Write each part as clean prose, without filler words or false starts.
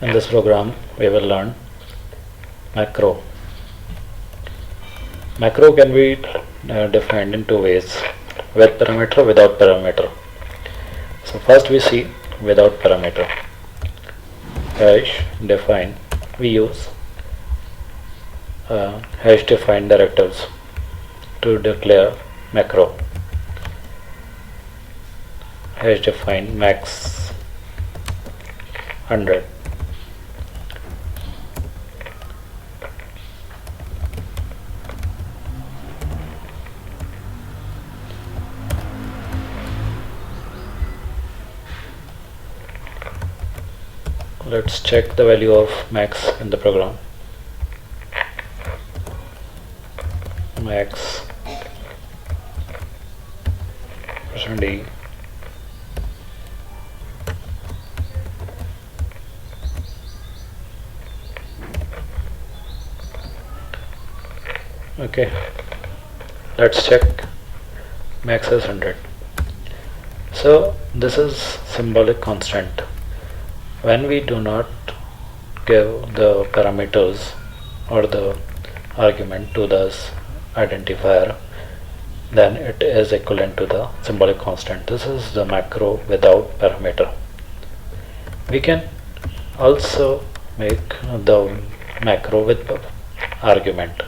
In this program we will learn macro. Macro can be defined in two ways, with parameter, without parameter. So first we see without parameter. Hash define, we use hash define directives to declare macro. Hash define max 100. Let's check the value of max in the program. Max %d okay, let's check max is 100. So this is symbolic constant. When we do not give the parameters or the argument to this identifier, then it is equivalent to the symbolic constant. This is the macro without parameter. We can also make the macro with argument.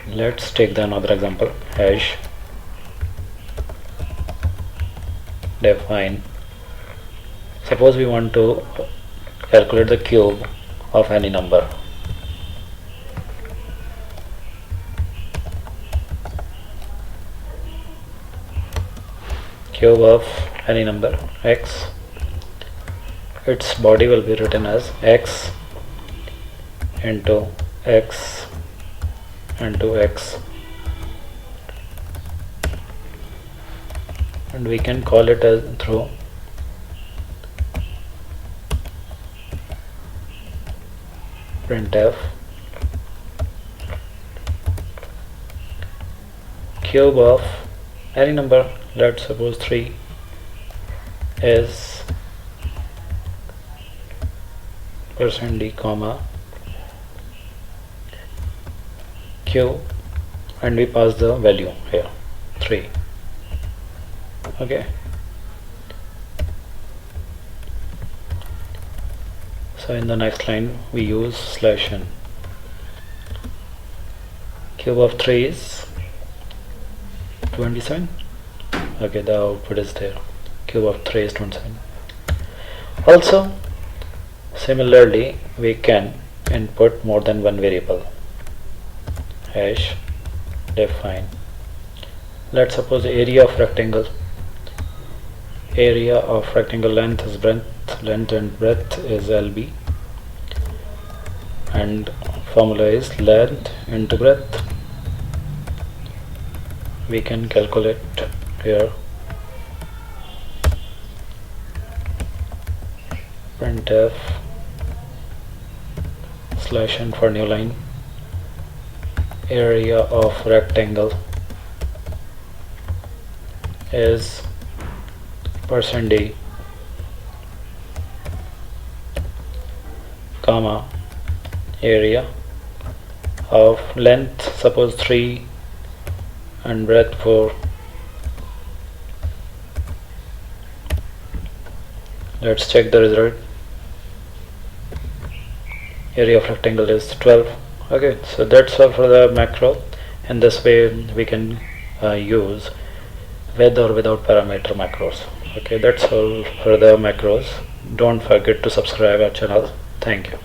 Let's take the another example. Hash define. Suppose we want to calculate the cube of any number. Cube of any number x. Its body will be written as x into x into x, and we can call it as through printf cube of any number. Let's suppose 3 is %d comma q, and we pass the value here 3. Okay, so in the next line we use /n. Cube of 3 is 27. Okay, the output is there. Cube of 3 is 27. Also, similarly, we can input more than one variable. Hash define. Let's suppose area of rectangle. Area of rectangle length is length and breadth is LB, and formula is length into breadth. We can calculate here printf /n for new line. Area of rectangle is %d comma area of length, suppose 3 and breadth 4. Let's check the result. Area of rectangle is 12. Okay, so that's all for the macro. In this way we can use with or without parameter macros. Okay, that's all for the macros. Don't forget to subscribe our channel. Thank you.